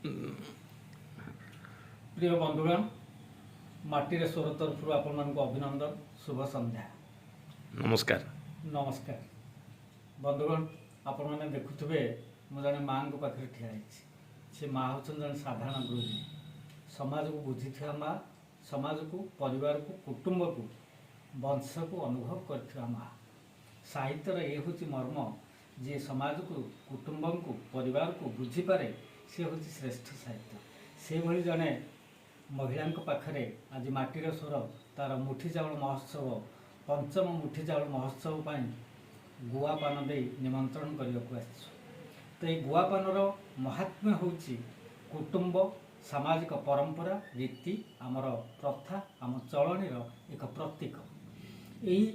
प्रिय बंधुगण माटीर स्वर तरफ आपण अभिनंदन शुभ संध्या नमस्कार नमस्कार बंधुगण आपण मैंने देखुवे मु जड़े माँ पाखे ठिया से माँ हूँ जन साधारण गृहिणी समाज को बुझी माँ समाज को परिवार को कुटुंब को वंश को अनुभव कर माँ साहित्यर ये हूँ मर्म जी समाज को कुटुंब को परिवार को बुझीपे सी हूँ श्रेष्ठ साहित्य से भली जड़े महिला पाखरे आज माटीर स्वर तार मुठी चाउल महोत्सव पंचम मुठी चाउल महोत्सव पर गुआपान दे निमंत्रण करने को तो ये गुआपानर महात्म्य हूँ कुटुंब सामाजिक परंपरा रीति आमर प्रथा आम चलनीर एक प्रतीक यही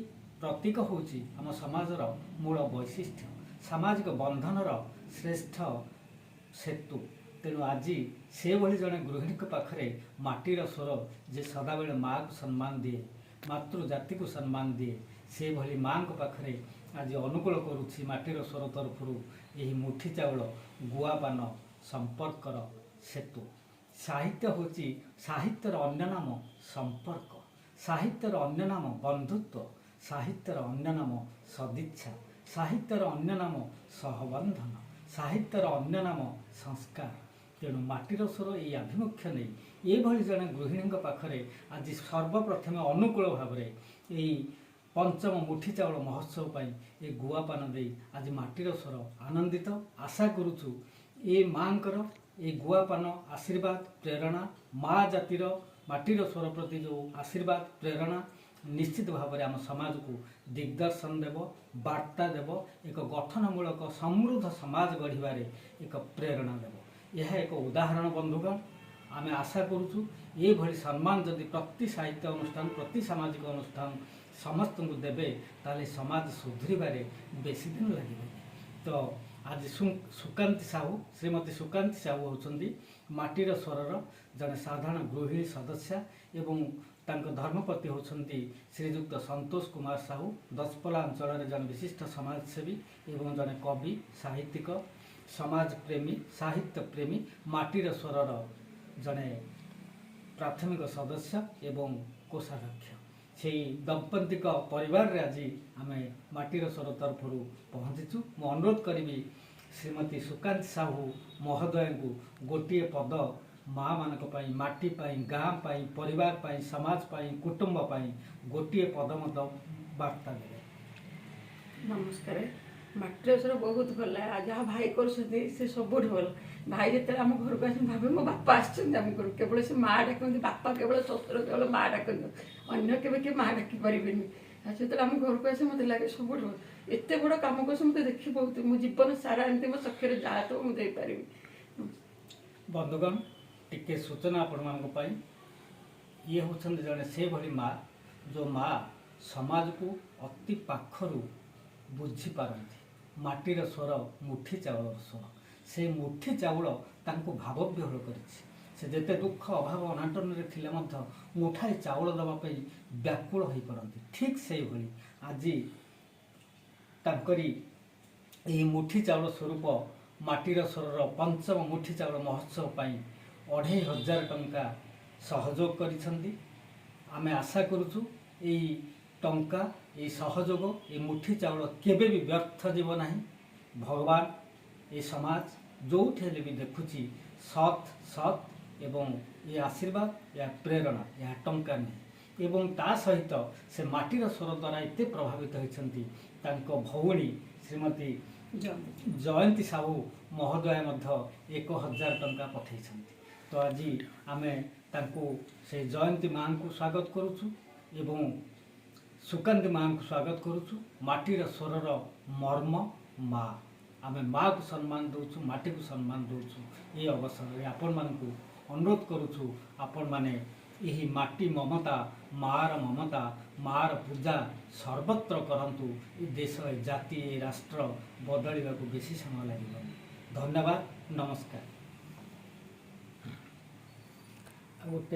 प्रतीक हूँ आम समाजर मूल वैशिष्ट्य सामाजिक बंधनर श्रेष्ठ सेतु तेणु आज से भली जड़े गृहिणी पाखे माटीर स्वर जे सदा बेले माँ को सम्मान दिए मातृजाति को सम्मान दिए से भली माँ पाखे आज अनुकूल करुच्ची माटीर स्वर तरफ यही मुठी चाउल गुआपान संपर्कर सेतु साहित्य हूँ साहित्यर अन्य नाम संपर्क साहित्यर अन्य नाम बंधुत्व साहित्यर अन्य नाम सदिच्छा साहित्यर अन्य नाम सहबंधन साहित्यर अन्य नाम संस्कार तेणु माटीर स्वर ये आभिमुख्य नहीं ये भली जड़े गृहिणी पाखरे आज सर्वप्रथम अनुकूल भाव में पंचम मुठी चाउल महोत्सव पर ये गुआपान दे आज माटीर स्वर आनंदित आशा करुचु ये माँकर ये गुआपान आशीर्वाद प्रेरणा माँ जातिर माटीर स्वर प्रति जो आशीर्वाद प्रेरणा निश्चित भाव में आम समाज को दिग्दर्शन देव वार्ता देव एक गठनमूलक समृद्ध समाज गढ़ एक प्रेरणा देव यह एक उदाहरण बंधुगण आम आशा करुचु ये भली सम्मान जदि प्रति साहित्य अनुष्ठान प्रति सामाजिक अनुष्ठान समस्त को देवे ताले समाज सुधरबारे बेसी दिन लगे तो आज सुकांती साहू श्रीमती सुकांती साहू होती माटीर स्वरर जड़े साधारण गृहिणी सदस्य एवं तांको धर्मपति होती श्रीजुक्त संतोष कुमार साहू दशपला अंचल जन विशिष्ट समाजसेवी एवं जड़े कवि साहित्यिक समाज प्रेमी साहित्य प्रेमी माटीर स्वरर जड़े प्राथमिक सदस्य एवं कोषाध्यक्ष से दंपति परिवार रे आज आम माटीर स्वर तरफ पहुँचीचु मु अनुरोध करी श्रीमती सुकांती साहू महोदय को गोटे पद माँ मान माटी गाँ परिवार समाज कुटुंब गोटे पद मत वार्ता दे नमस्कार माटीर स्वर बहुत भल जहाँ भाई कर सब भल भाई जिते आम घर को आस भावे मो बापा आम घर केवल से माँ डाकती बापा केवल शस्त्र केवल माँ डाकती अन्य केवे किए माँ डाक पारे से आम घर को आसे मत लगे सब भल एत बड़ कम कर मत देखी बहुत मो जीवन सारा एमती मो सख्य जहाँ तो मुझे पारि बंधुगण टिके सूचना आपण ये होती जड़े से भली माँ जो माँ समाज को अति पाखर बुझी पारती माटीर स्वर मुठी चाउल स्वर से मुठी चाउल तांको भावव्यहल कर जेते दुख अभाव अनाटन थे मुठाए चाउल दवाई व्याकुल हो पड़ती ठीक से भली आज तांकरी यही मुठी चाउल स्वरूप माटीर स्वर पंचम मुठी चाउल महोत्सव पर 2500 टंका सहयोग करिसेंती आमे आशा करुचु यही टंका ये सहयोग ये मुठी चाउल केबे भी व्यर्थ जीव नहीं भगवान ये समाज जो भी देखुची सत सत एवं ये आशीर्वाद या प्रेरणा या टंका नहीं एवं ता सहित से माटीर स्वर द्वारा एते प्रभावित होती भौणी श्रीमती जयंती साहू महोदय 1000 टंका पठे तो आज आमे तांको से जयंती माँ को स्वागत करुचु एवं सुकांती माँ को स्वागत करुचु माटीर स्वरर मर्म माँ आमे माँ को सम्मान दौचु माटी को सम्मान दौचु ये अवसर में आपण मानकु अनुरोध करुचु आपण माने यही माटी ममता मार ममता मार पूजा सर्वत्र करंतु ये देश जाति राष्ट्र बदलवा को बेसी समय लगे धन्यवाद नमस्कार।